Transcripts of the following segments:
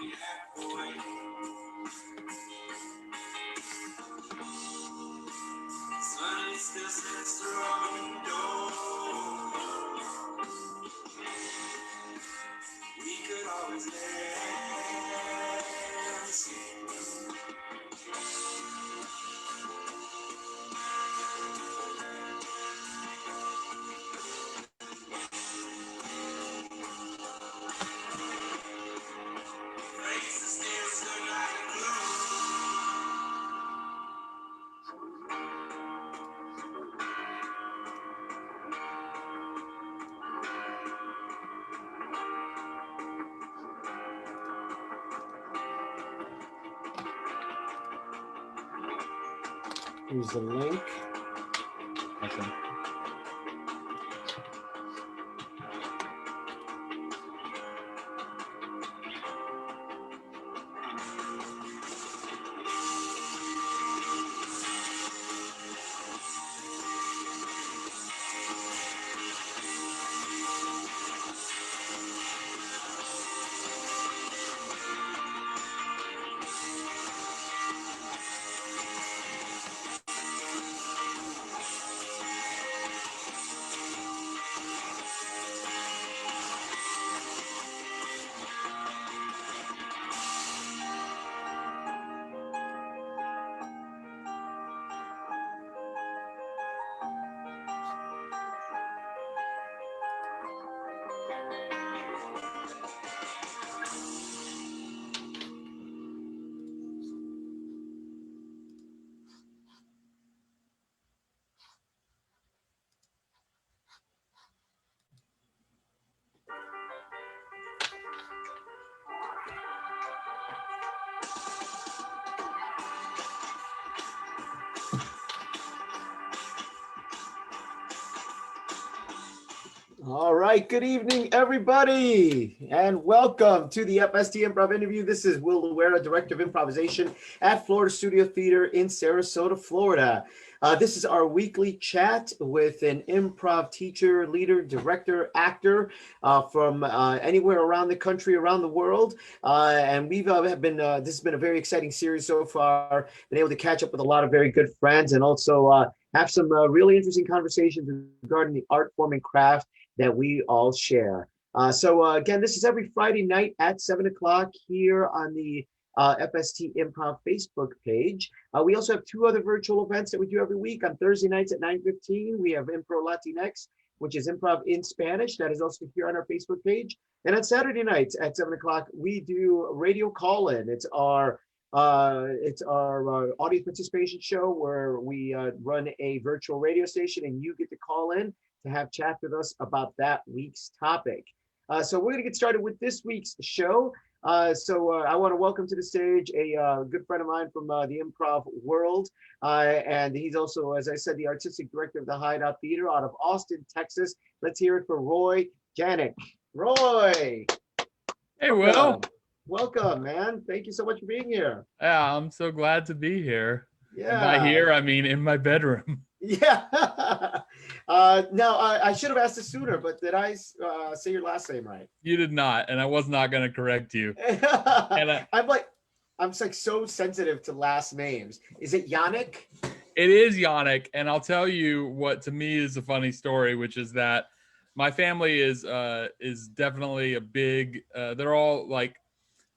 Sun still sits around the door. We could always dance. Faces still stood like glue. Here's the link. Awesome. All right, good evening, everybody, and welcome to the FST Improv Interview. This is Will Luera, Director of Improvisation at Florida Studio Theater in Sarasota, Florida. This is our weekly chat with an improv teacher, leader, director, actor from anywhere around the country, around the world. And we've this has been a very exciting series so far. Been able to catch up with a lot of very good friends and also have some really interesting conversations regarding the art form and craft that we all share. Again, this is every Friday night at 7 o'clock here on the FST Improv Facebook page. We also have two other virtual events that we do every week. On Thursday nights at 9:15, we have Impro Latinx, which is improv in Spanish. That is also here on our Facebook page. And on Saturday nights at 7 o'clock, we do radio call-in. It's our audience participation show where we run a virtual radio station and you get to call in to have chat with us about that week's topic. So we're gonna get started with this week's show. I wanna welcome to the stage a good friend of mine from the improv world. And he's also, as I said, the artistic director of the Hideout Theater out of Austin, Texas. Let's hear it for Roy Janik. Roy. Hey, Will. Welcome, man. Thank you so much for being here. Yeah, I'm so glad to be here. Yeah. And by here, I mean in my bedroom. Yeah. No, I should have asked this sooner, but did I say your last name right? You did not, and I was not going to correct you. And I'm so sensitive to last names. Is it Janik? It is Janik, and I'll tell you what to me is a funny story, which is that my family is definitely a big. They're all like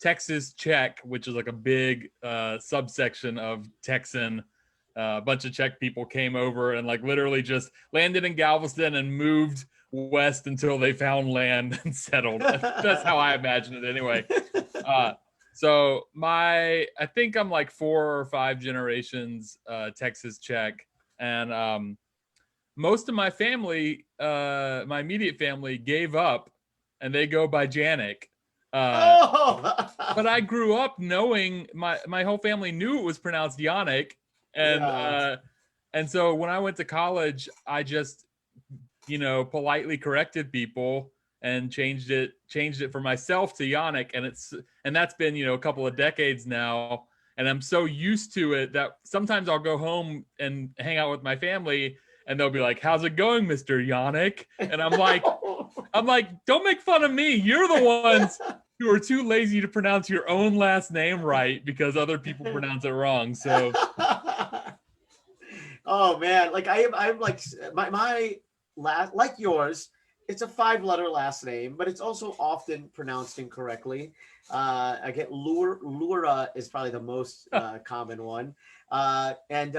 Texas Czech, which is like a big subsection of Texan. A bunch of Czech people came over and like literally just landed in Galveston and moved west until they found land and settled. That's how I imagine it anyway. So I think I'm like 4 or 5 generations Texas Czech, and most of my family, my immediate family, gave up and they go by Janik. But I grew up knowing my whole family knew it was pronounced Janik. And so when I went to college, I just, politely corrected people and changed it for myself to Janik. And that's been, a couple of decades now. And I'm so used to it that sometimes I'll go home and hang out with my family and they'll be like, "How's it going, Mr. Janik?" And I'm like, don't make fun of me. You're the ones you are too lazy to pronounce your own last name right because other people pronounce it wrong. So Oh man, like I'm like my last, like yours, it's a 5-letter last name, but it's also often pronounced incorrectly. I get Lura is probably the most common one. And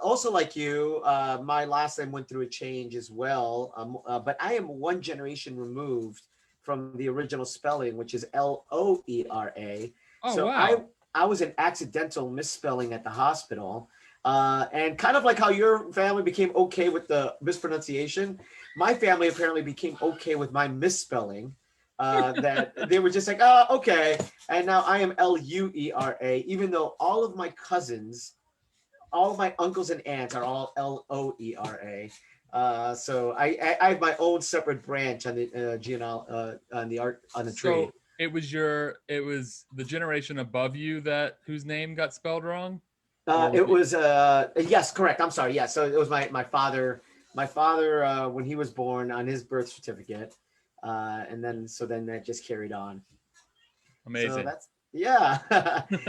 also like you, my last name went through a change as well. But I am one generation removed from the original spelling, which is Loera. oh So wow. I was an accidental misspelling at the hospital. And kind of like how your family became okay with the mispronunciation, my family apparently became okay with my misspelling. That they were just like, oh, okay. And now I am Luera, even though all of my cousins, all of my uncles and aunts are all Loera. So I have my own separate branch on the on the art on the tree. So it was the generation above you that whose name got spelled wrong? Or was It was yes, correct. I'm sorry. Yeah, so it was my father. My father when he was born on his birth certificate, and then that just carried on. So amazing. that's yeah.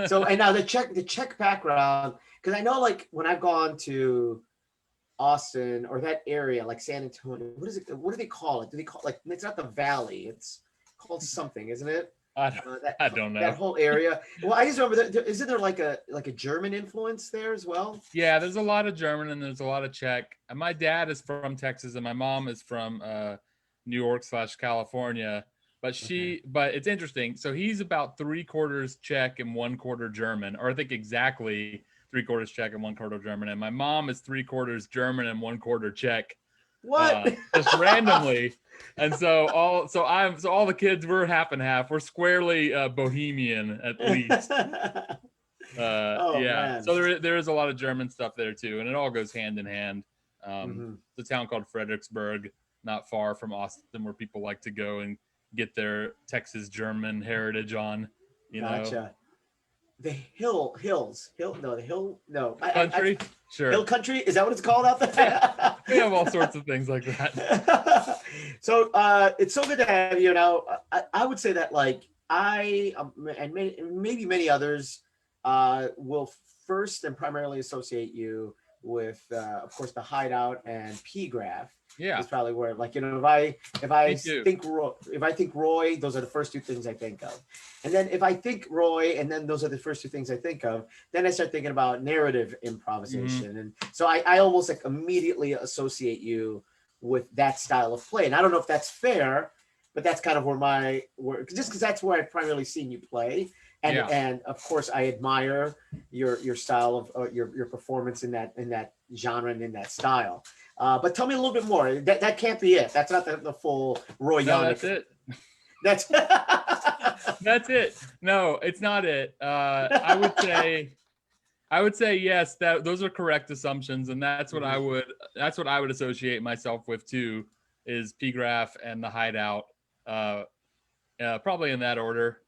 So and now the Czech background, because I know like when I've gone to Austin or that area like San Antonio, what is it? What do they call it? Do they call like it's not the valley? It's called something, isn't it? I don't, That I don't that know. whole area. Well, I just remember that isn't there like a German influence there as well? Yeah, there's a lot of German and there's a lot of Czech. And my dad is from Texas and my mom is from New York / California. Okay. But it's interesting. So he's about 3/4 Czech and 1/4 German, or I think exactly 3/4 Czech and 1/4 German. And my mom is 3/4 German and 1/4 Czech, What? just randomly. And so all the kids, we're half and half. We're squarely Bohemian at least. Oh Yeah, man. so there is a lot of German stuff there too, and it all goes hand in hand. Mhm. It's a town called Fredericksburg, not far from Austin, where people like to go and get their Texas German heritage on. You know, Gotcha. The the hill no country. hill Sure, country, is that what it's called out there? we have all sorts of things like that. So it's so good to have you now. I would say that like and maybe many others will first and primarily associate you with of course the Hideout and P Graph Yeah, is probably where like if I me too. think if I think Roy, those are the first two things I think of. And then if I think Roy, and then those are the first two things I think of, then I start thinking about narrative improvisation. And so I almost like immediately associate you with that style of play. And I don't know if that's fair, but that's kind of where just because that's where I've primarily seen you play. Yeah. And of course I admire your style of your performance in that genre and in that style. But tell me a little bit more. That can't be it. That's not the full Roy No, Janik. that's it. That's That's it. No, it's not it. I would say yes. That those are correct assumptions, and that's what I would associate myself with too. Is P Graph and the Hideout, probably in that order,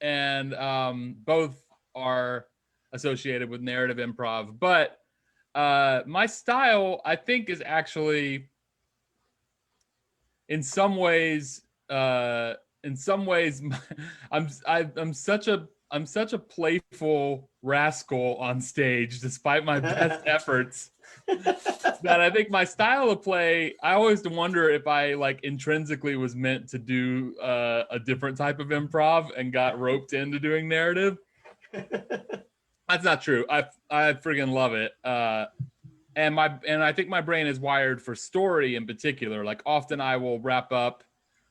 and both are associated with narrative improv. But my style, I think, is actually in some ways. I'm such a playful rascal on stage, despite my best efforts. That I think my style of play, I always wonder if I like intrinsically was meant to do a different type of improv and got roped into doing narrative. That's not true. I friggin' love it. And I think my brain is wired for story in particular. Like often I will wrap up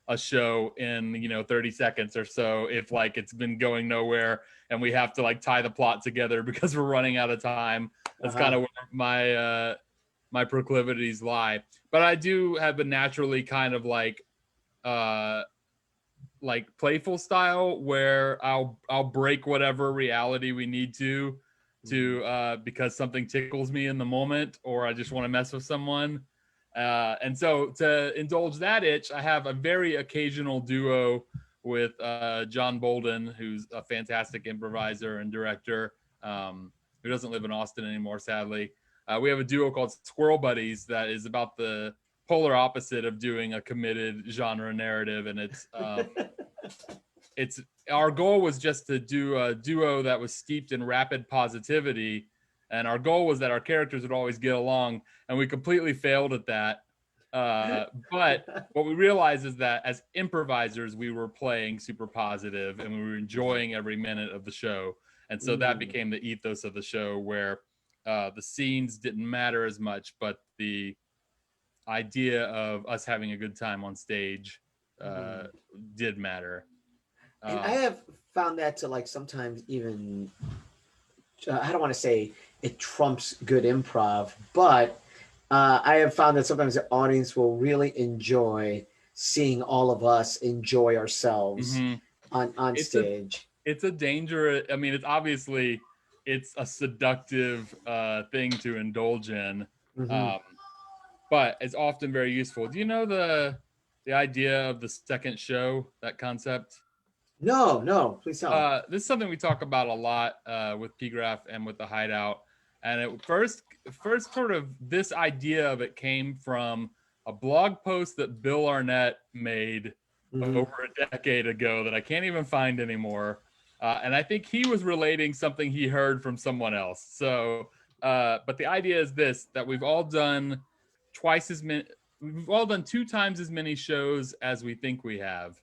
a show in 30 seconds or so if like it's been going nowhere and we have to like tie the plot together because we're running out of time. That's kind of where my proclivities lie. But I do have a naturally kind of like playful style where I'll break whatever reality we need to because something tickles me in the moment or I just want to mess with someone. And so to indulge that itch, I have a very occasional duo with John Bolden, who's a fantastic improviser and director, who doesn't live in Austin anymore, sadly. We have a duo called Squirrel Buddies that is about the polar opposite of doing a committed genre narrative, and it's our goal was just to do a duo that was steeped in rapid positivity, and our goal was that our characters would always get along, and we completely failed at that. But what we realized is that as improvisers, we were playing super positive and we were enjoying every minute of the show. And so that became the ethos of the show, where the scenes didn't matter as much, but the idea of us having a good time on stage did matter. And I have found that to like sometimes even, I don't want to say it trumps good improv, but I have found that sometimes the audience will really enjoy seeing all of us enjoy ourselves on stage. It's a dangerous, I mean, it's a seductive thing to indulge in, but it's often very useful. Do you know the idea of the second show, that concept? No, please tell. This is something we talk about a lot with PGraph and with the Hideout. And it first sort of this idea of it came from a blog post that Bill Arnett made over a decade ago that I can't even find anymore. And I think he was relating something he heard from someone else. So, but the idea is this, that we've all done we've all done 2 times as many shows as we think we have.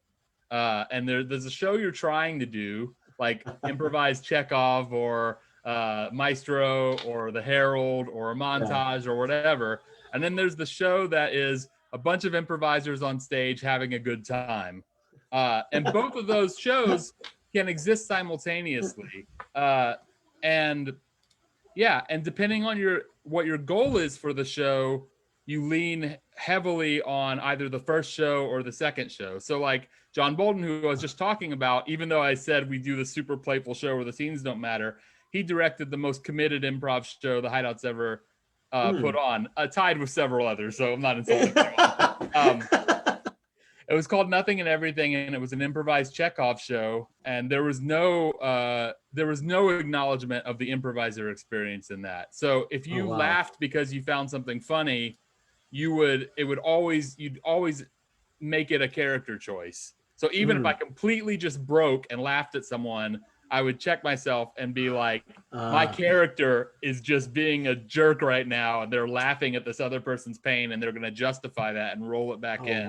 And there's a show you're trying to do, like improvise Chekhov or Maestro or the Herald or a montage or whatever. And then there's the show that is a bunch of improvisers on stage having a good time. And both of those shows can exist simultaneously. And depending on what your goal is for the show, you lean heavily on either the first show or the second show. So like John Bolden, who I was just talking about, even though I said we do the super playful show where the scenes don't matter, he directed the most committed improv show the Hideout's ever put on, tied with several others. So I'm not insulting anyone. It was called Nothing and Everything, and it was an improvised Chekhov show. And there was no acknowledgement of the improviser experience in that. So if you laughed because you found something funny, you'd always make it a character choice. So even if I completely just broke and laughed at someone, I would check myself and be like, my character is just being a jerk right now, and they're laughing at this other person's pain, and they're going to justify that and roll it back in.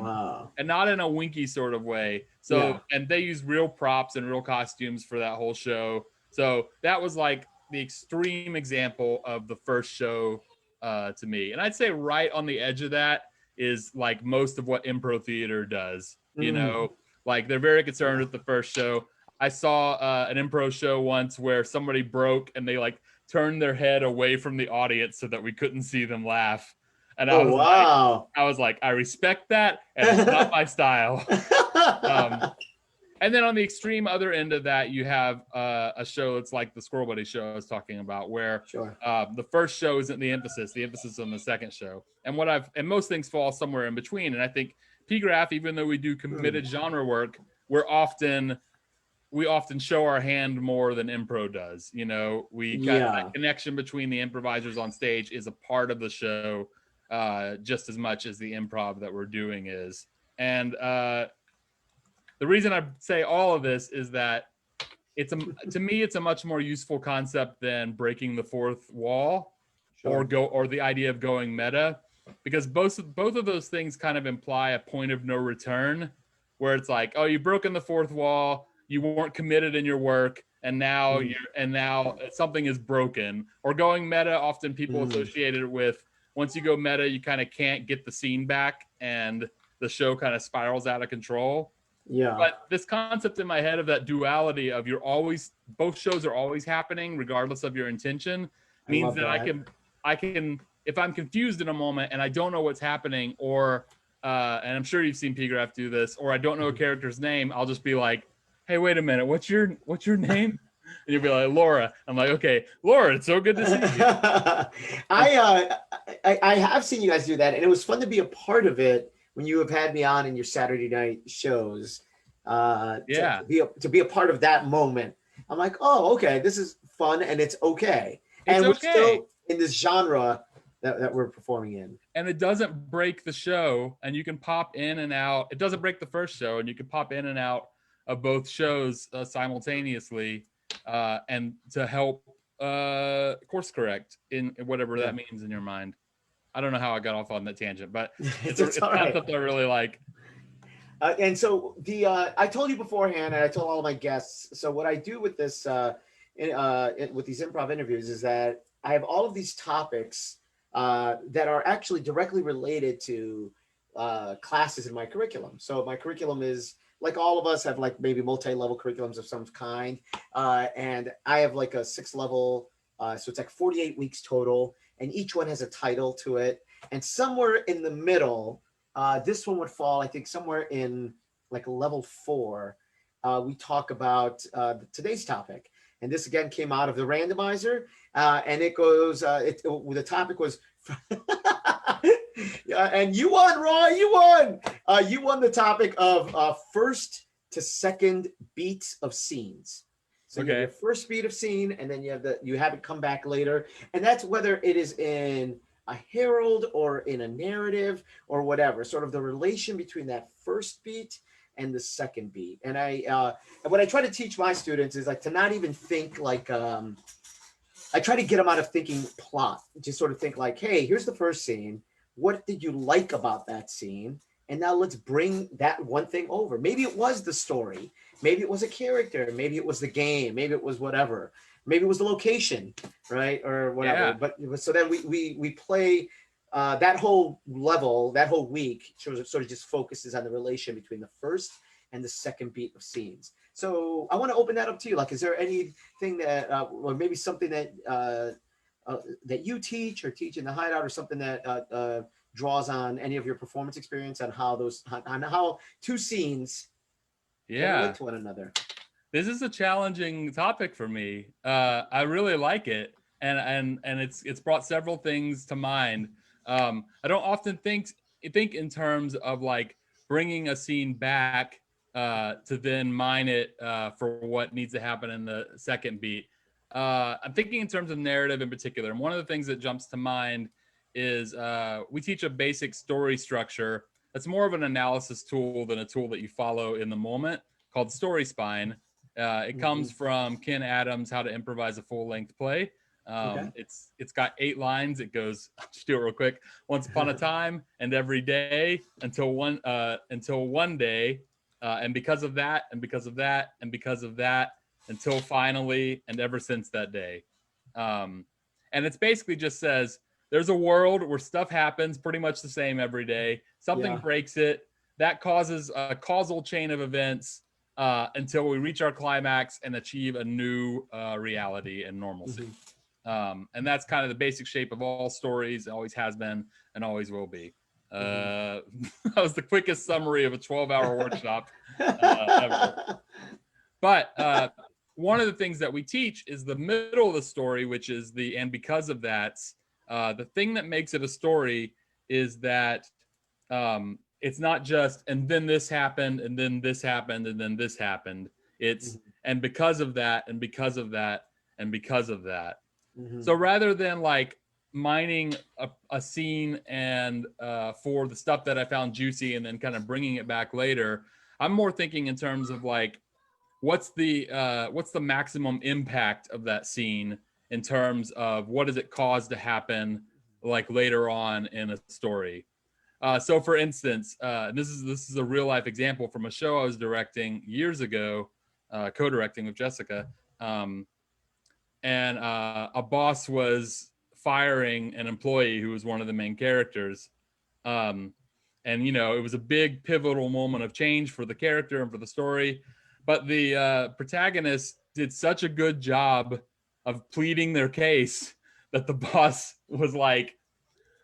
And not in a winky sort of way. So, and they use real props and real costumes for that whole show. So that was like the extreme example of the first show to me. And I'd say right on the edge of that is like most of what improv theater does. You know, like they're very concerned with the first show. I saw an improv show once where somebody broke and they like turned their head away from the audience so that we couldn't see them laugh. And I was like, I respect that, and it's not my style. And then on the extreme other end of that, you have a show that's like the Squirrel Buddies show I was talking about, where the first show isn't the emphasis is on the second show. And most things fall somewhere in between. And I think PGraph, even though we do committed genre work, we often show our hand more than improv does. You know, that connection between the improvisers on stage is a part of the show just as much as the improv that we're doing is. And the reason I say all of this is that to me, it's a much more useful concept than breaking the fourth wall or the idea of going meta, because both of those things kind of imply a point of no return, where it's like, oh, you've broken the fourth wall, you weren't committed in your work, and now now something is broken. Or going meta, often people associate it with, once you go meta, you kind of can't get the scene back and the show kind of spirals out of control. But this concept in my head of that duality of both shows are always happening regardless of your intention means that I can if I'm confused in a moment and I don't know what's happening, or and I'm sure you've seen PGraph do this, or I don't know a character's name, I'll just be like, hey, wait a minute, what's your name? And you'll be like, Laura. I'm like, okay, Laura, it's so good to see you. I have seen you guys do that, and it was fun to be a part of it when you have had me on in your Saturday night shows. To be a part of that moment. I'm like, oh, okay, this is fun and it's okay. We're still in this genre that we're performing in. And it doesn't break the show, and you can pop in and out. It doesn't break the first show, and you can pop in and out of both shows simultaneously, and to help course correct in whatever that means in your mind. I don't know how I got off on that tangent, but it's a concept I really like. And so I told you beforehand, and I told all of my guests. So what I do with this, with these improv interviews, is that I have all of these topics that are actually directly related to classes in my curriculum. So my curriculum is, like, all of us have like maybe multi-level curriculums of some kind, and I have like a 6-level, so it's like 48 weeks total, and each one has a title to it. And somewhere in the middle, this one would fall, I think, somewhere in like level 4. We talk about today's topic, and this again came out of the randomizer, and it goes. The topic was, and you won, Roy. You won. You won the topic of first to second beats of scenes. So you have your first beat of scene, and then you have it come back later, and that's whether it is in a herald or in a narrative or whatever, sort of the relation between that first beat and the second beat. And what I try to teach my students is like to not even think like, I try to get them out of thinking plot, just sort of think like, hey, here's the first scene. What did you like about that scene? And now let's bring that one thing over. Maybe it was the story. Maybe it was a character. Maybe it was the game. Maybe it was whatever. Maybe it was the location, right? Or whatever. Yeah. But so then we play that whole level, that whole week sort of just focuses on the relation between the first and the second beat of scenes. So I want to open that up to you. Like, is there anything that, or maybe something that that you teach or teach in the Hideout, or something that draws on any of your performance experience on how two scenes relate to one another? This is a challenging topic for me. I really like it, and it's brought several things to mind. I don't often think in terms of like bringing a scene back to then mine it for what needs to happen in the second beat. I'm thinking in terms of narrative in particular, and one of the things that jumps to mind is we teach a basic story structure that's more of an analysis tool than a tool that you follow in the moment, called Story Spine. It comes from Ken Adams' How to Improvise a Full-Length Play. It's got 8 lines. It goes, I'll just do it real quick. Once upon a time, and every day, until one day, and because of that, and because of that, and because of that, until finally, and ever since that day. And it's basically just says, there's a world where stuff happens pretty much the same every day. Something breaks it. That causes a causal chain of events until we reach our climax and achieve a new reality and normalcy. And that's kind of the basic shape of all stories. It always has been and always will be. That was the quickest summary of a 12-hour workshop ever. But one of the things that we teach is the middle of the story, which is and because of that, the thing that makes it a story is that it's not just, and then this happened, and then this happened, and then this happened. It's, and because of that, and because of that, and because of that. So rather than like mining a scene and for the stuff that I found juicy and then kind of bringing it back later, I'm more thinking in terms of like, what's the maximum impact of that scene in terms of what does it cause to happen like later on in a story. So for instance, this is a real life example from a show I was directing years ago, co-directing with Jessica. And a boss was firing an employee who was one of the main characters. And, you know, it was a big pivotal moment of change for the character and for the story. But the protagonist did such a good job of pleading their case that the boss was like,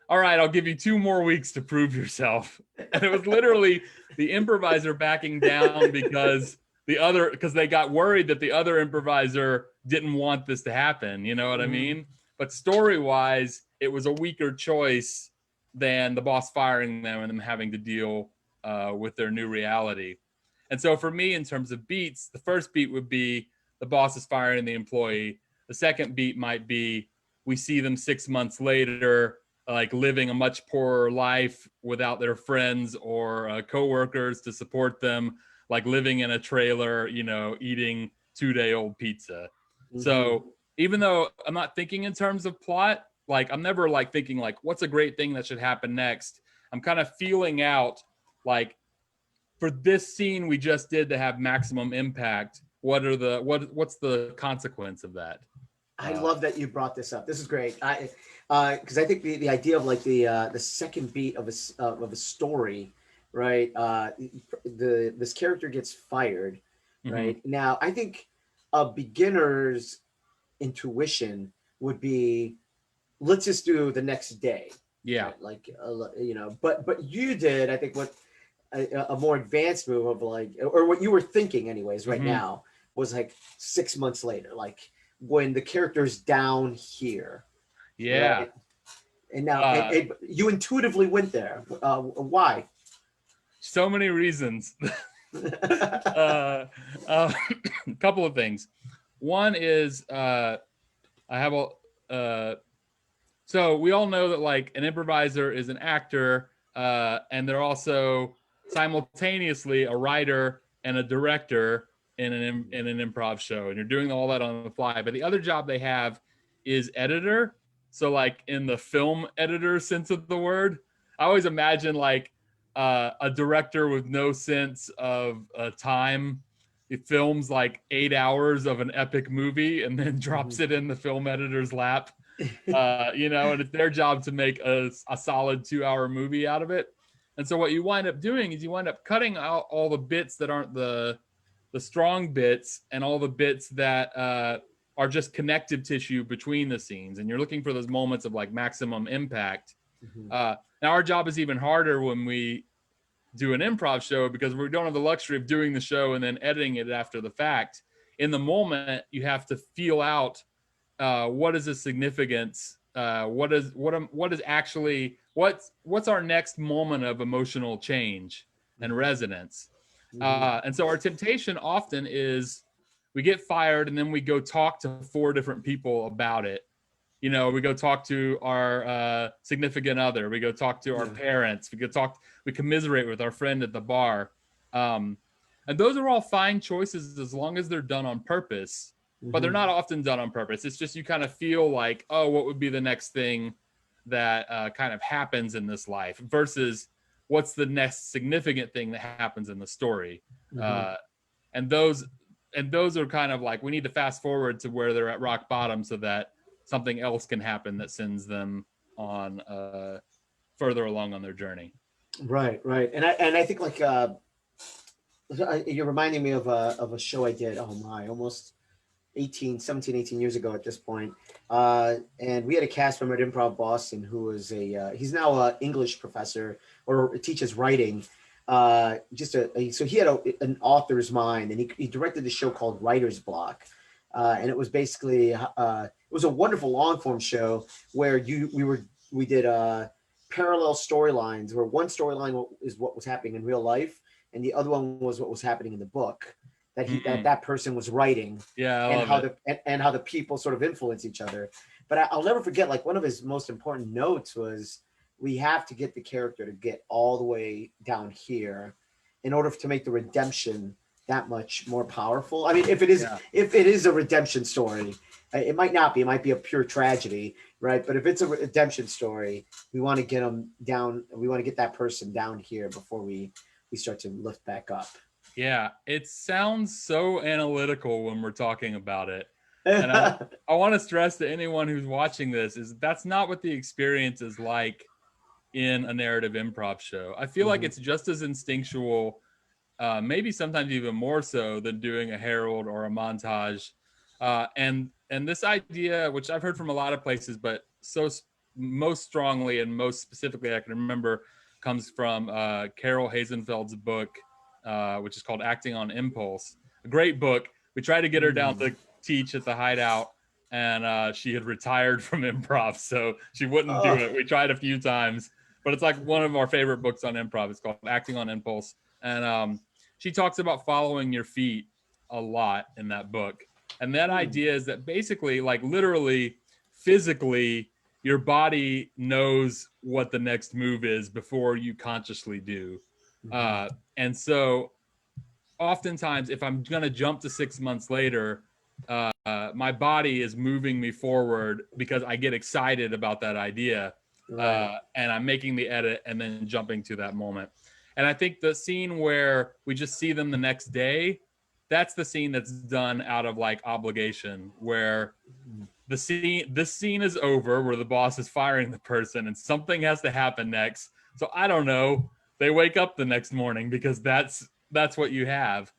all right, I'll give you 2 more weeks to prove yourself. And it was literally the improviser backing down because they got worried that the other improviser didn't want this to happen. You know what I mean? But story-wise, it was a weaker choice than the boss firing them and them having to deal with their new reality. And so for me, in terms of beats, the first beat would be the boss is firing the employee. The second beat might be we see them 6 months later like living a much poorer life without their friends or coworkers to support them, like living in a trailer, you know, eating 2-day-old pizza. So even though I'm not thinking in terms of plot, like I'm never like thinking like what's a great thing that should happen next. I'm kind of feeling out like for this scene we just did to have maximum impact, what's the consequence of that? I love that you brought this up. This is great. Because I think the idea of like the second beat of a story, right? This character gets fired, right? Now, I think a beginner's intuition would be, let's just do the next day. Yeah. Right? Like, you know, but you did, I think, what a more advanced move of like, or what you were thinking, anyways, right now was like 6 months later, like when the character's down here. Yeah. Right? And now you intuitively went there. Why? So many reasons. A couple of things. One is I have so we all know that like an improviser is an actor, and they're also simultaneously a writer and a director in an improv show, and you're doing all that on the fly. But the other job they have is editor. So like in the film editor sense of the word, I always imagine like a director with no sense of time. It films like 8 hours of an epic movie and then drops it in the film editor's lap. You know, and it's their job to make a solid 2-hour movie out of it. And so what you wind up doing is you wind up cutting out all the bits that aren't the strong bits and all the bits that are just connective tissue between the scenes. And you're looking for those moments of like maximum impact. Now our job is even harder when we do an improv show because we don't have the luxury of doing the show and then editing it after the fact. In the moment, you have to feel out what is the significance, what's our next moment of emotional change and resonance. And so our temptation often is we get fired and then we go talk to 4 different people about it. You know, we go talk to our significant other, we go talk to our parents, we commiserate with our friend at the bar. And those are all fine choices as long as they're done on purpose, but they're not often done on purpose. It's just you kind of feel like, oh, what would be the next thing that kind of happens in this life versus what's the next significant thing that happens in the story. And those are kind of like, we need to fast forward to where they're at rock bottom so that something else can happen that sends them on further along on their journey. Right. And I think like you're reminding me of a show I did, oh my, almost 17, 18 years ago at this point. And we had a cast member at Improv Boston who was he's now an English professor or teaches writing. So he had an author's mind, and he directed the show called Writer's Block. And it was basically it was a wonderful long form show where we did parallel storylines, where one storyline is what was happening in real life, and the other one was what was happening in the book that that person was writing. Yeah, and how the people sort of influence each other. But I'll never forget, like, one of his most important notes was, we have to get the character to get all the way down here in order to make the redemption that much more powerful. I mean, if it is a redemption story, it might not be, it might be a pure tragedy, right? But if it's a redemption story, we want to get them down. We want to get that person down here before we start to lift back up. Yeah. It sounds so analytical when we're talking about it. And I want to stress to anyone who's watching this is that's not what the experience is like in a narrative improv show. I feel like it's just as instinctual, maybe sometimes even more so than doing a herald or a montage. And this idea, which I've heard from a lot of places, but most strongly and most specifically I can remember, comes from Carol Hazenfeld's book, which is called Acting on Impulse. A great book. We tried to get her down to teach at the Hideout, and she had retired from improv, so she wouldn't do it. We tried a few times, but it's like one of our favorite books on improv. It's called Acting on Impulse. And she talks about following your feet a lot in that book. And that idea is that basically, like, literally, physically, your body knows what the next move is before you consciously do. And so oftentimes, if I'm going to jump to 6 months later, my body is moving me forward because I get excited about that idea. Right. And I'm making the edit and then jumping to that moment. And I think the scene where we just see them the next day, that's the scene that's done out of like obligation, where this scene is over, where the boss is firing the person and something has to happen next. So I don't know. They wake up the next morning because that's what you have.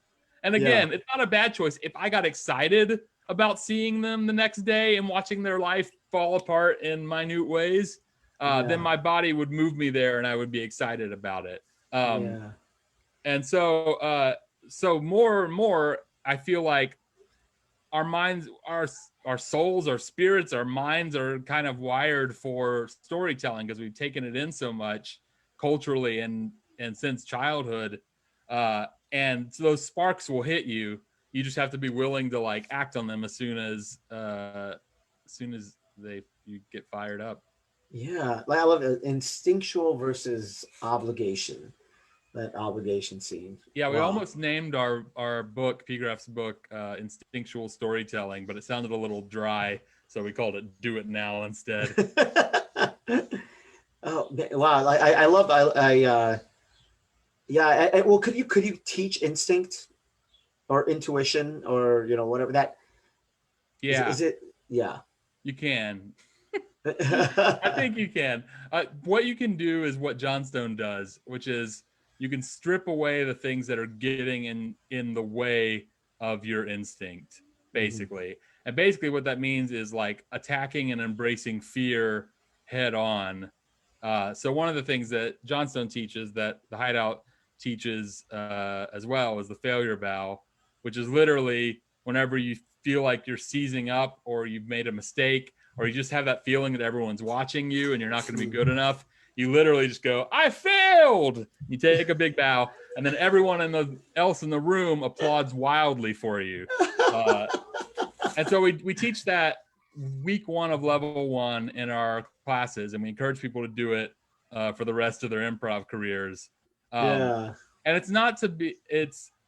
And again, it's not a bad choice. If I got excited about seeing them the next day and watching their life fall apart in minute ways, then my body would move me there and I would be excited about it. And so more and more, I feel like our minds, our souls, our spirits, our minds are kind of wired for storytelling because we've taken it in so much culturally and since childhood. And so those sparks will hit you. You just have to be willing to like act on them as soon as you get fired up. Yeah, like I love it. Instinctual versus obligation. That obligation scene. Yeah, we almost named our book, P-Graph's book, Instinctual Storytelling, but it sounded a little dry, so we called it Do It Now instead. Oh wow! Well, could you teach instinct or intuition or whatever that? Yeah. Is it? Yeah. You can. I think you can. What you can do is what Johnstone does, which is you can strip away the things that are getting in the way of your instinct, basically. And basically what that means is like attacking and embracing fear head on. So one of the things that Johnstone teaches, that the Hideout teaches as well, is the failure vow, which is literally whenever you feel like you're seizing up or you've made a mistake or you just have that feeling that everyone's watching you and you're not going to be good enough, you literally just go, I failed. You take a big bow, and then everyone else in the room applauds wildly for you. And so we teach that week 1 of level 1 in our classes, and we encourage people to do it for the rest of their improv careers. And it's not to be,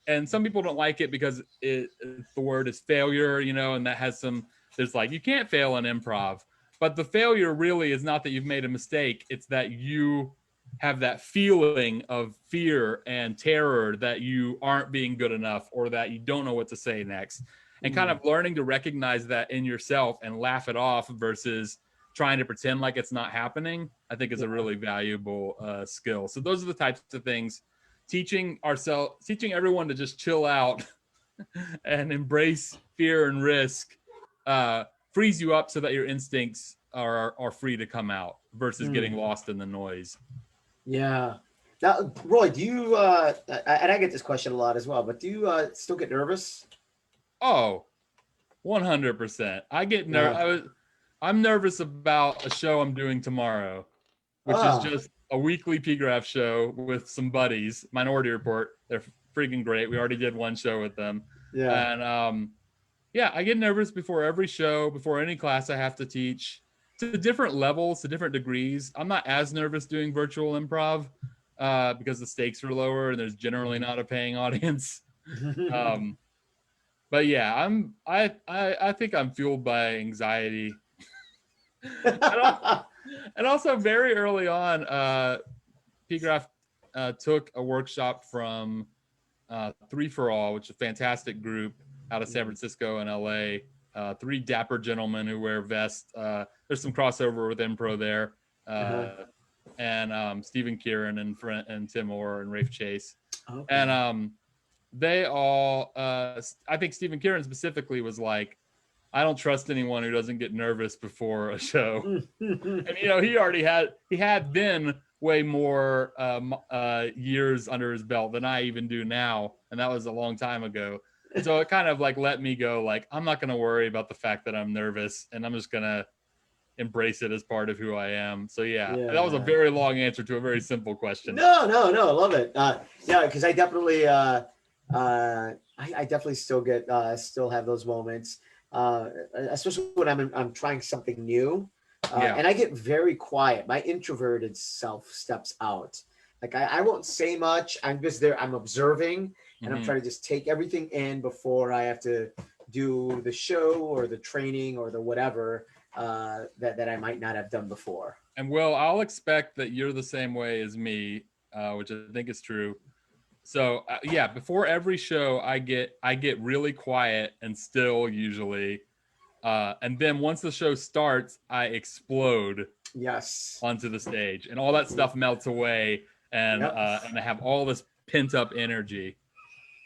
and some people don't like it because the word is failure, and that has there's like, you can't fail in improv. But the failure really is not that you've made a mistake. It's that you have that feeling of fear and terror that you aren't being good enough or that you don't know what to say next. And kind of learning to recognize that in yourself and laugh it off versus trying to pretend like it's not happening, I think is a really valuable skill. So those are the types of things. Teaching everyone to just chill out and embrace fear and risk frees you up so that your instincts are free to come out versus getting lost in the noise. Yeah. Now, Roy, do you, and I get this question a lot as well, but do you still get nervous? Oh, 100%. I get nervous. I'm nervous about a show I'm doing tomorrow, which is just a weekly P-Graph show with some buddies, Minority Report. They're freaking great. We already did one show with them. Yeah. And I get nervous before every show, before any class I have to teach, to different levels, to different degrees. I'm not as nervous doing virtual improv because the stakes are lower and there's generally not a paying audience. But yeah, I think I'm fueled by anxiety. And also very early on, P-Graph took a workshop from 3 for All, which is a fantastic group out of San Francisco and LA. 3 dapper gentlemen who wear vests. There's some crossover with Impro there. And Stephen Kieran and Tim Orr and Rafe Chase. Okay. And they all, I think Stephen Kieran specifically was like, I don't trust anyone who doesn't get nervous before a show. And he had then way more years under his belt than I even do now, and that was a long time ago. And so it kind of like let me go, like, I'm not going to worry about the fact that I'm nervous, and I'm just going to embrace it as part of who I am. So yeah, that was a very long answer to a very simple question. No, I love it. Because I definitely I definitely still have those moments. Especially when I'm trying something new. And I get very quiet. My introverted self steps out. Like I won't say much. I'm just there. I'm observing, and I'm trying to just take everything in before I have to do the show or the training or the whatever that I might not have done before. And Will, I'll expect that you're the same way as me, which I think is true. So yeah, before every show, I get really quiet and still usually, and then once the show starts, I explode. Yes. Onto the stage, and all that stuff melts away, and I have all this pent up energy.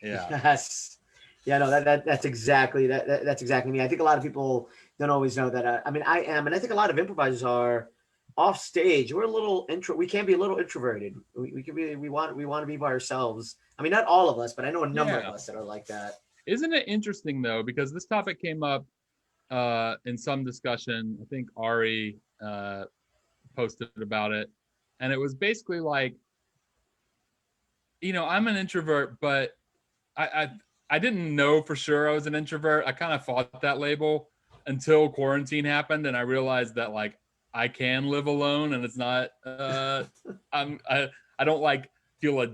Yeah. Yes. Yeah. No. That's exactly that's exactly me. I think a lot of people don't always know that. I mean, I am, and I think a lot of improvisers are. Off stage, we're a little we can be a little introverted. We can be, we want to be by ourselves. I mean, not all of us, but I know a number of us that are like that. Isn't it interesting though? Because this topic came up in some discussion. I think Ari posted about it, and it was basically like, I'm an introvert, but I didn't know for sure I was an introvert. I kind of fought that label until quarantine happened, and I realized that like I can live alone, and it's not. I don't like feel a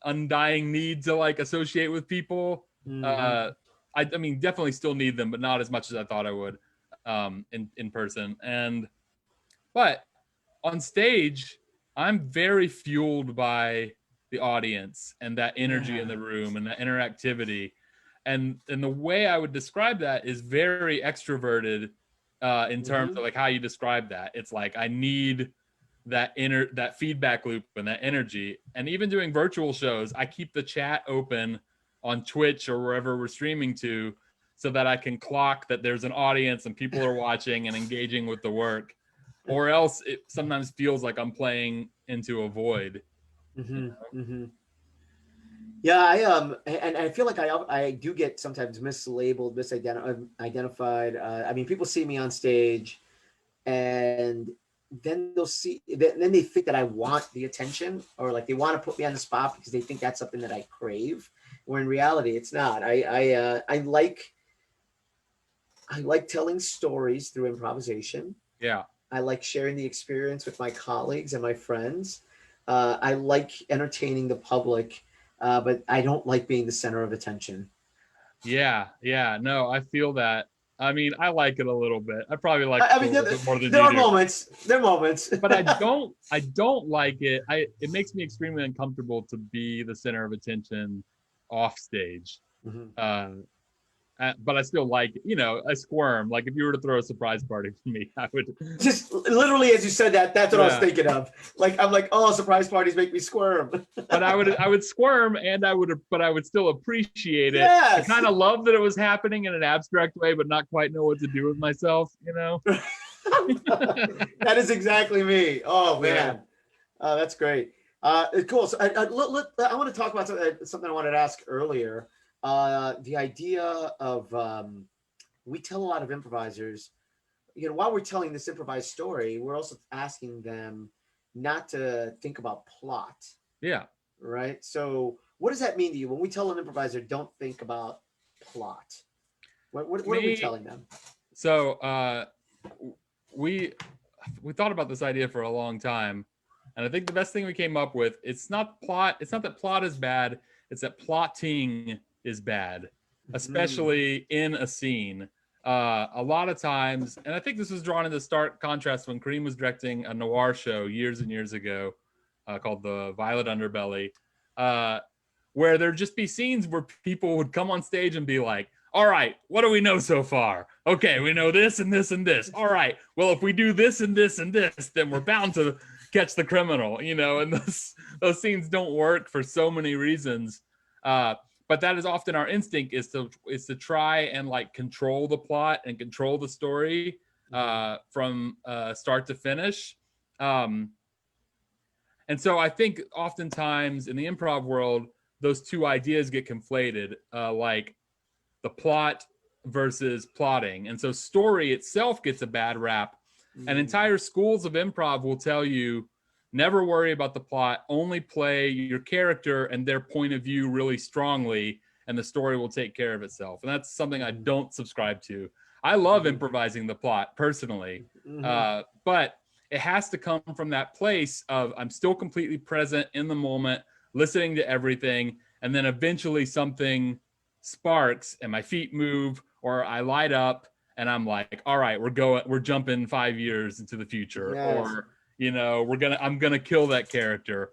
undying need to like associate with people. I mean, definitely still need them, but not as much as I thought I would in person. But on stage, I'm very fueled by the audience and that energy in the room and that interactivity, and the way I would describe that is very extroverted. In terms of like how you describe that, it's like I need that feedback loop and that energy. And even doing virtual shows, I keep the chat open on Twitch or wherever we're streaming to, so that I can clock that there's an audience and people are watching and engaging with the work, or else it sometimes feels like I'm playing into a void. Yeah, and I feel like I do get sometimes mislabeled, misidentified. I mean, people see me on stage, and then then they think that I want the attention, or like they want to put me on the spot because they think that's something that I crave. Where in reality, it's not. I like telling stories through improvisation. Yeah. I like sharing the experience with my colleagues and my friends. I like entertaining the public. But I don't like being the center of attention. Yeah. No, I feel that. I mean, I like it a little bit. I probably like it I mean, a little bit more than there you are do. moments. There are moments. But I don't like it. It makes me extremely uncomfortable to be the center of attention off stage. But I still like it. I squirm. Like if you were to throw a surprise party for me, I would just literally as you said that. That's what I was thinking of. Like I'm like, oh, surprise parties make me squirm. But I would squirm, and I would still appreciate it. Yes. I kind of love that it was happening in an abstract way, but not quite know what to do with myself. That is exactly me. Oh man, that's great. Cool. So I want to talk about something I wanted to ask earlier. The idea of we tell a lot of improvisers, while we're telling this improvised story, we're also asking them not to think about plot. Yeah. Right. So what does that mean to you when we tell an improviser don't think about plot? What are we telling them? So we thought about this idea for a long time, and I think the best thing we came up with, it's not that plot is bad, it's that plotting is bad, especially in a scene. A lot of times, and I think this was drawn into stark contrast when Kareem was directing a noir show years and years ago called The Violet Underbelly, where there'd just be scenes where people would come on stage and be like, all right, what do we know so far? Okay, we know this and this and this. All right, well, if we do this and this and this, then we're bound to catch the criminal, and those scenes don't work for so many reasons. But that is often our instinct, is to try and like control the plot and control the story from start to finish. And so I think oftentimes in the improv world, those two ideas get conflated, like the plot versus plotting. And so story itself gets a bad rap. And entire schools of improv will tell you, never worry about the plot, only play your character and their point of view really strongly, and the story will take care of itself. And that's something I don't subscribe to. I love improvising the plot personally, Mhm. but it has to come from that place of I'm still completely present in the moment, listening to everything, and then eventually something sparks and my feet move or I light up and I'm like, all right, we're jumping 5 years into the future, Yes. or I'm gonna kill that character.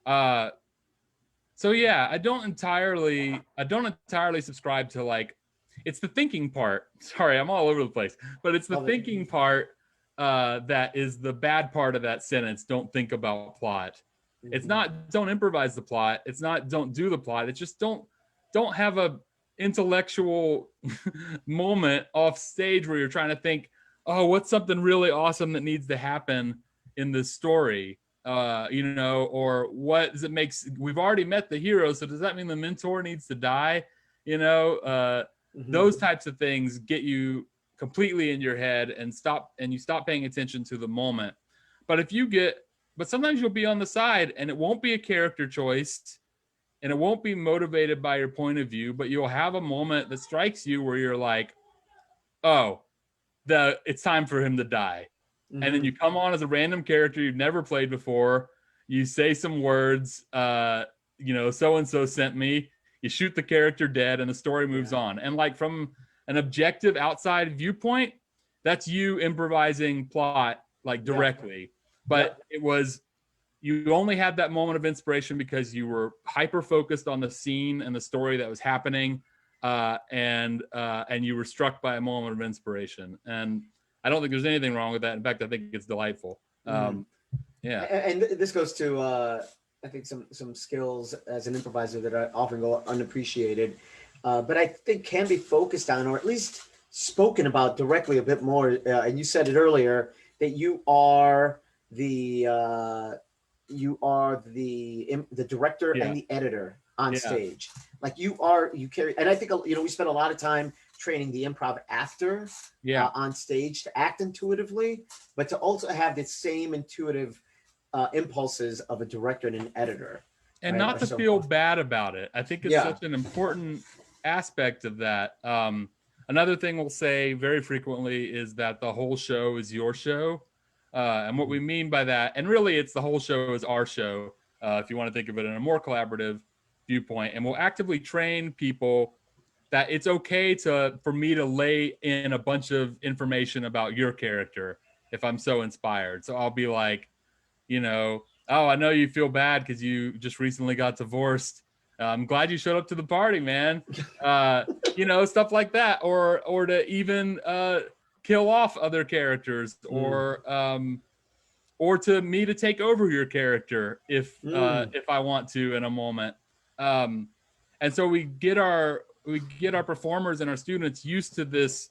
Uh, so yeah, I don't entirely subscribe to like, it's the thinking part. Sorry, I'm all over the place, but it's the Love it. thinking part that is the bad part of that sentence. Don't think about plot. It's Mhm. not don't improvise the plot. It's not don't do the plot. It's just don't have a intellectual moment off stage where you're trying to think, oh, what's something really awesome that needs to happen in this story, or what does it makes, we've already met the hero, so does that mean the mentor needs to die? Mhm. Those types of things get you completely in your head and you stop paying attention to the moment. But sometimes you'll be on the side and it won't be a character choice and it won't be motivated by your point of view, but you'll have a moment that strikes you where you're like, oh, it's time for him to die. And then Mhm. you come on as a random character you've never played before. You say some words, so and so sent me. You shoot the character dead, and the story moves Yeah. on. And like from an objective outside viewpoint, that's you improvising plot like Yeah. directly. But Yep. you only had that moment of inspiration because you were hyper focused on the scene and the story that was happening, and you were struck by a moment of inspiration. And I don't think there's anything wrong with that. In fact, I think it's delightful. Mhm. Yeah. And this goes to I think some skills as an improviser that are often go unappreciated, but I think can be focused on or at least spoken about directly a bit more. And you said it earlier that you are the director Yeah. and the editor on Yeah. stage. Like you carry, and I think we spend a lot of time training the improv actor Yeah. on stage to act intuitively, but to also have the same intuitive impulses of a director and an editor. And Right? not Are to so feel bad about it. I think it's yeah. such an important aspect of that. Another thing we'll say very frequently is that the whole show is your show. And what we mean by that, and really it's the whole show is our show, if you want to think of it in a more collaborative viewpoint. And we'll actively train people that it's okay for me to lay in a bunch of information about your character if I'm so inspired. So I'll be like, oh, I know you feel bad because you just recently got divorced. I'm glad you showed up to the party, man. Stuff like that, or to even kill off other characters, or to me to take over your character if I want to in a moment. And so we get our performers and our students used to this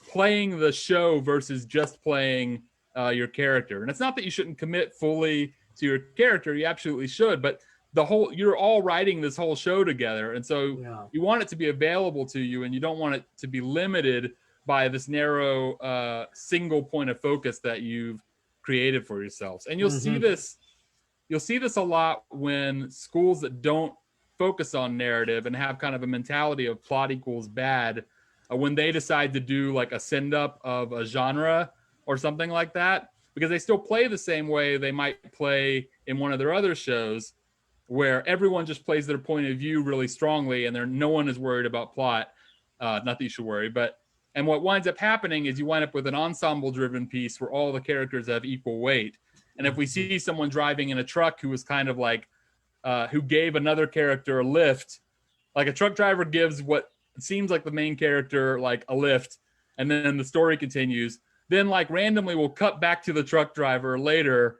playing the show versus just playing your character. And it's not that you shouldn't commit fully to your character. You absolutely should. But you're all writing this whole show together. And so Yeah. you want it to be available to you and you don't want it to be limited by this narrow single point of focus that you've created for yourselves. And you'll see this a lot when schools that don't focus on narrative and have kind of a mentality of plot equals bad, when they decide to do like a send up of a genre or something like that, because they still play the same way they might play in one of their other shows where everyone just plays their point of view really strongly and no one is worried about plot. Not that you should worry, and what winds up happening is you wind up with an ensemble driven piece where all the characters have equal weight. And if we see someone driving in a truck who is kind of like, who gave another character a lift, like a truck driver gives what seems like the main character like a lift, and then the story continues, then like randomly we'll cut back to the truck driver later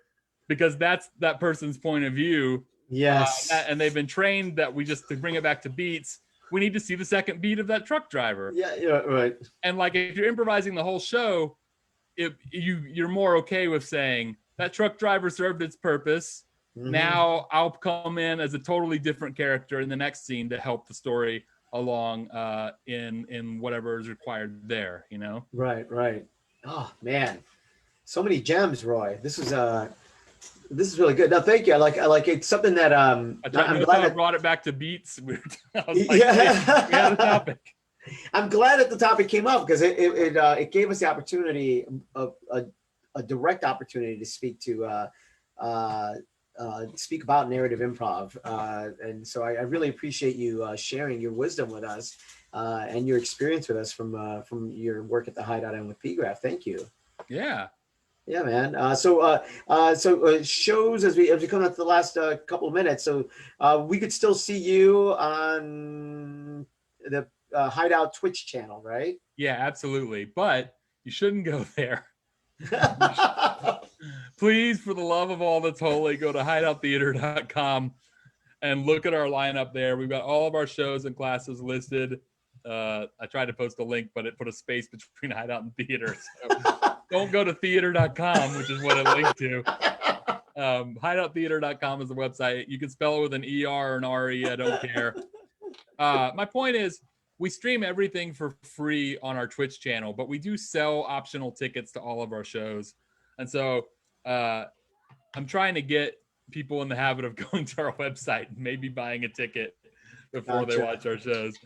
because that's that person's point of view. Yes. And they've been trained that to bring it back to beats, we need to see the second beat of that truck driver. Yeah, right. And like if you're improvising the whole show, you're more okay with saying that truck driver served its purpose. Mm-hmm. Now I'll come in as a totally different character in the next scene to help the story along in whatever is required there, Right. Oh man, so many gems, Roy. This is really good. No, thank you. I like it. Something that I'm glad I brought it back to beats. I was like, yeah. hey, we had a topic. I'm glad that the topic came up because it gave us the opportunity, a direct opportunity to speak about narrative improv. And so I really appreciate you sharing your wisdom with us and your experience with us from your work at the Hideout and with PGraph. Thank you. Yeah. Yeah, man. So shows as we come up to the last couple of minutes. So we could still see you on the Hideout Twitch channel, right? Yeah, absolutely. But you shouldn't go there. Please, for the love of all that's holy, go to hideouttheater.com and look at our lineup there. We've got all of our shows and classes listed. I tried to post a link, but it put a space between Hideout and Theater. So don't go to theater.com, which is what it linked to. Hideouttheater.com is the website. You can spell it with an ER or an RE. I don't care. My point is, we stream everything for free on our Twitch channel, but we do sell optional tickets to all of our shows. And so I'm trying to get people in the habit of going to our website and maybe buying a ticket before they watch our shows.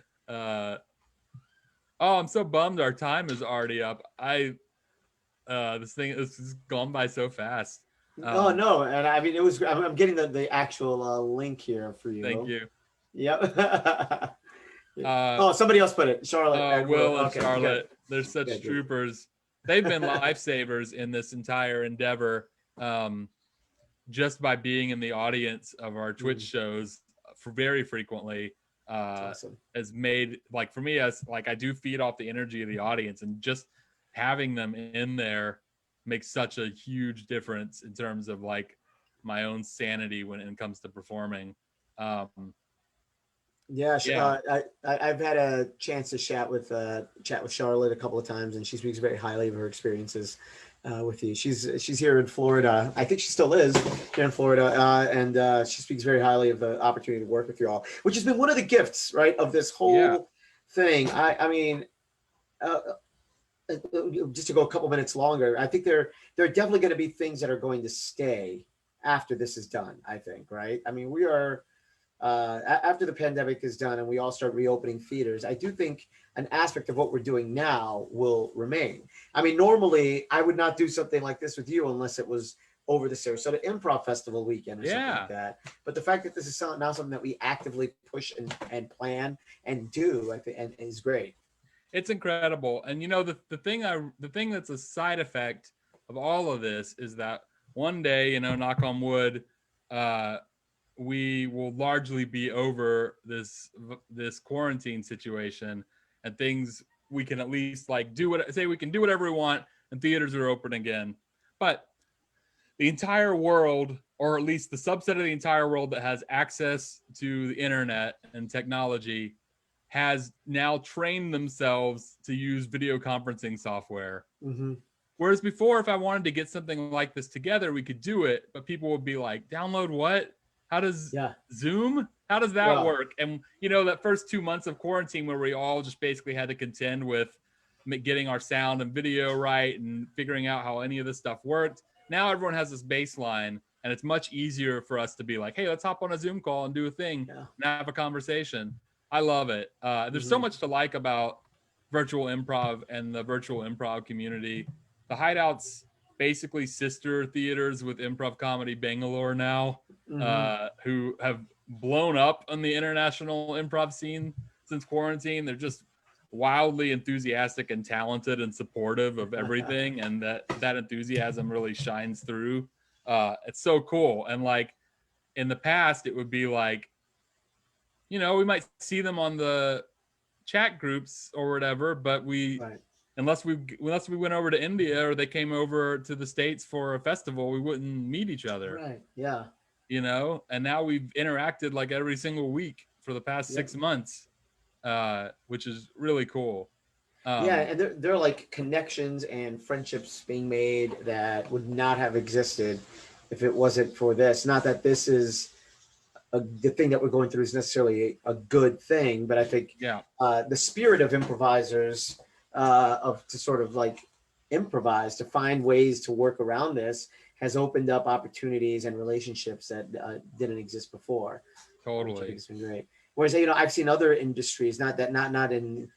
I'm so bummed our time is already up. This is gone by so fast. Oh no, and I mean I'm getting the actual link here for you. Thank you. Yep. Somebody else put it. Charlotte. Will and okay, Charlotte. They're such troopers. They've been lifesavers in this entire endeavor. Just by being in the audience of our Twitch shows for very frequently, awesome. Has made, like, for me, as like I do feed off the energy of the audience, and just having them in there makes such a huge difference in terms of like my own sanity when it comes to performing. I've had a chance to chat with Charlotte a couple of times, and she speaks very highly of her experiences with you. She's here in Florida. I think she still is here in Florida, and she speaks very highly of the opportunity to work with you all, which has been one of the gifts, right, of this whole thing. I mean, just to go a couple minutes longer, I think there are definitely going to be things that are going to stay after this is done. I think, right? I mean, we are. After the pandemic is done and we all start reopening theaters, I do think an aspect of what we're doing now will remain. I mean, normally I would not do something like this with you unless it was over the Sarasota Improv Festival weekend or something like that. But the fact that this is now something that we actively push and plan and do, I think, and is great. It's incredible. And you know, the thing that's a side effect of all of this is that one day, you know, knock on wood, we will largely be over this quarantine situation, and things we can at least like we can do whatever we want, and theaters are open again. But the entire world, or at least the subset of the entire world that has access to the internet and technology, has now trained themselves to use video conferencing software. Mm-hmm. Whereas before, if I wanted to get something like this together, we could do it, but people would be like, download what? How does Zoom? How does that work? And, you know, that first 2 months of quarantine where we all just basically had to contend with getting our sound and video right and figuring out how any of this stuff worked. Now everyone has this baseline, and it's much easier for us to be like, hey, let's hop on a Zoom call and do a thing and have a conversation. I love it. There's so much to like about virtual improv and the virtual improv community. The Hideout's basically sister theaters with Improv Comedy Bangalore now, who have blown up on the international improv scene since quarantine. They're just wildly enthusiastic and talented and supportive of everything, and that enthusiasm really shines through. It's so cool. And like in the past, it would be like, you know, we might see them on the chat groups or whatever, but unless we went over to India or they came over to the States for a festival, we wouldn't meet each other. Right. Yeah. You know, and now we've interacted like every single week for the past 6 months, which is really cool. And there are like connections and friendships being made that would not have existed if it wasn't for this. Not that this is the thing that we're going through is necessarily a good thing, but I think the spirit of improvisers to sort of like improvise, to find ways to work around this, has opened up opportunities and relationships that didn't exist before. Totally. It's been great. Whereas, you know, I've seen other industries, not in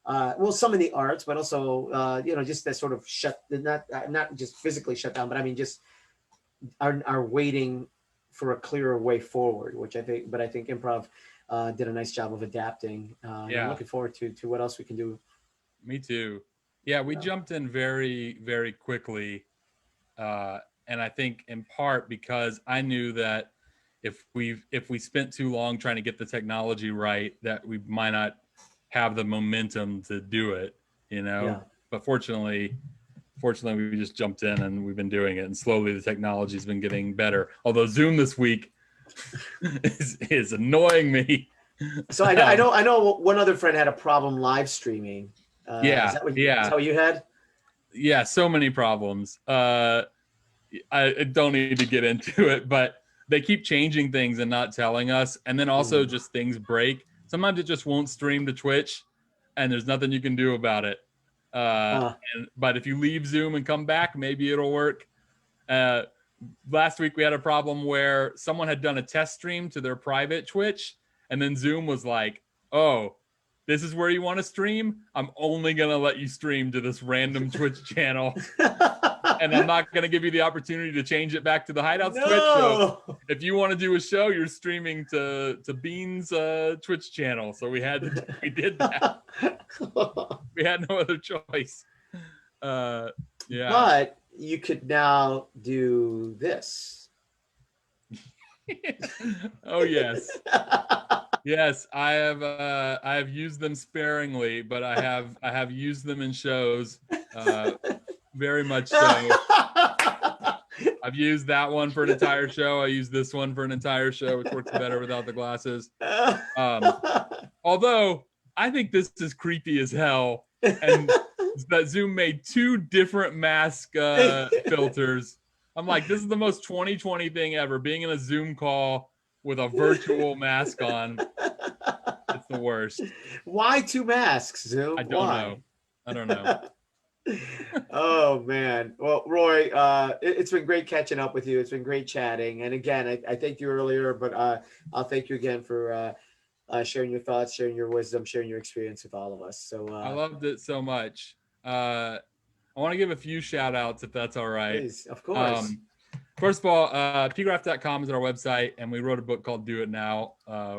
well, some in the arts, but also, just that sort of not just physically shut down, but I mean, just are waiting for a clearer way forward, which I think improv did a nice job of adapting. And I'm looking forward to what else we can do. Me too. Yeah, we jumped in very, very quickly. And I think in part because I knew that if we spent too long trying to get the technology right, that we might not have the momentum to do it, But fortunately we just jumped in and we've been doing it, and slowly the technology's been getting better. Although Zoom this week is annoying me. So I know one other friend had a problem live streaming. Yeah, is that what you had? Yeah, so many problems. I don't need to get into it, but they keep changing things and not telling us, and then also just things break. Sometimes it just won't stream to Twitch, and there's nothing you can do about it. But if you leave Zoom and come back, maybe it'll work. Last week we had a problem where someone had done a test stream to their private Twitch, and then Zoom was like, "Oh, this is where you want to stream? I'm only going to let you stream to this random Twitch channel. And I'm not going to give you the opportunity to change it back to the Hideout's Twitch. So if you want to do a show, you're streaming to Bean's Twitch channel." So we did that. We had no other choice. Yeah. But you could now do this. Oh, yes. Yes, I have used them sparingly, but I have used them in shows, very much so. I've used that one for an entire show. I used this one for an entire show, which works better without the glasses. Although I think this is creepy as hell, and that Zoom made 2 different mask filters. I'm like, this is the most 2020 thing ever, being in a Zoom call with a virtual mask on. It's the worst. Why 2 masks, Zoom? I don't know. Oh man. Well, Roy, it's been great catching up with you. It's been great chatting. And again, I thanked you earlier, but I'll thank you again for sharing your thoughts, sharing your wisdom, sharing your experience with all of us. So I loved it so much. I want to give a few shout outs, if that's all right. Please, of course. First of all, pgraph.com is our website, and we wrote a book called Do It Now.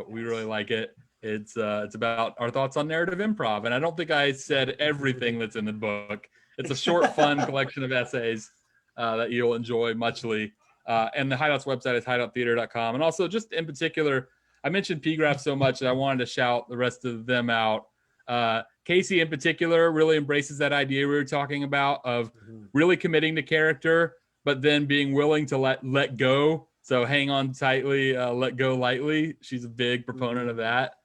We really like it. It's about our thoughts on narrative improv, and I don't think I said everything that's in the book. It's a short, fun collection of essays that you'll enjoy muchly. And the Hideout's website is hideouttheater.com. And also, just in particular, I mentioned pgraph so much that I wanted to shout the rest of them out. Casey, in particular, really embraces that idea we were talking about of really committing to character, but then being willing to let go. So hang on tightly, let go lightly. She's a big proponent of that.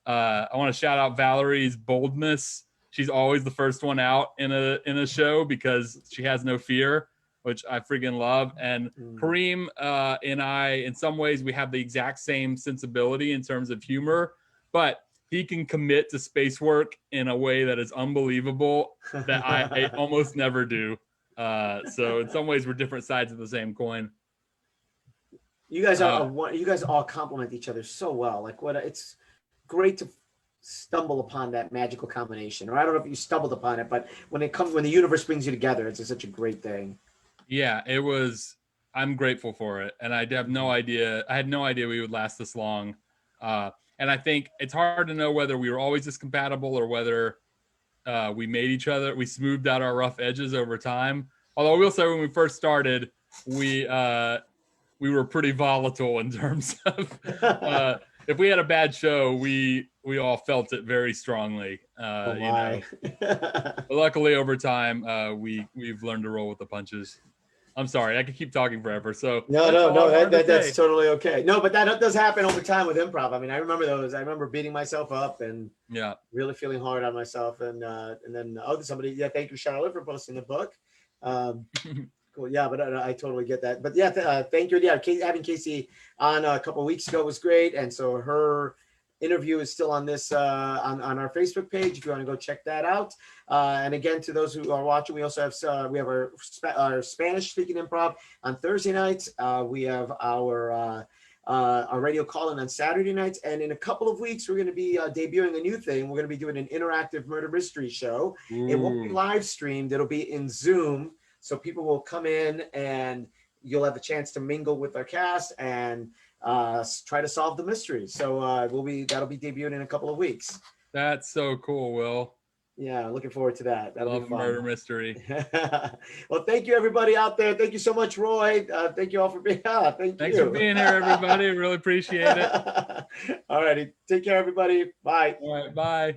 I want to shout out Valerie's boldness. She's always the first one out in a show because she has no fear, which I freaking love. And Kareem and I, in some ways, we have the exact same sensibility in terms of humor, but he can commit to space work in a way that is unbelievable that I almost never do. So in some ways, we're different sides of the same coin. You guys all complement each other so well. Like it's great to stumble upon that magical combination. Or I don't know if you stumbled upon it, but when the universe brings you together, it's such a great thing. Yeah, it was. I'm grateful for it, and I had no idea we would last this long. And I think it's hard to know whether we were always this compatible or whether we smoothed out our rough edges over time. Although I will say, when we first started, we were pretty volatile in terms of if we had a bad show, we all felt it very strongly. But luckily, over time, we've learned to roll with the punches. I'm sorry, I could keep talking forever. So no, that's totally okay. No, but that does happen over time with improv. I mean, I remember those. I remember beating myself up and really feeling hard on myself. And then somebody, thank you, Charlotte, for posting the book. Cool, yeah, but I totally get that. But thank you. Yeah, having Casey on a couple of weeks ago was great, and so her interview is still on this on our Facebook page if you want to go check that out. And again, to those who are watching, we also have our Spanish speaking improv on Thursday nights. We have our our radio call-in on Saturday nights. And in a couple of weeks, we're going to be debuting a new thing. We're going to be doing an interactive murder mystery show. It won't be Ooh. live streamed. It'll be in Zoom. So people will come in and you'll have a chance to mingle with our cast and try to solve the mystery. So that'll be debuted in a couple of weeks. That's so cool, Will. Yeah, looking forward to that. That'll Love be fun. murder mystery. Well, thank you everybody out there. Thank you so much, Roy. Thank you all for being Thanks for being here, everybody. Really appreciate it. All righty. Take care, everybody. Bye. All right, bye.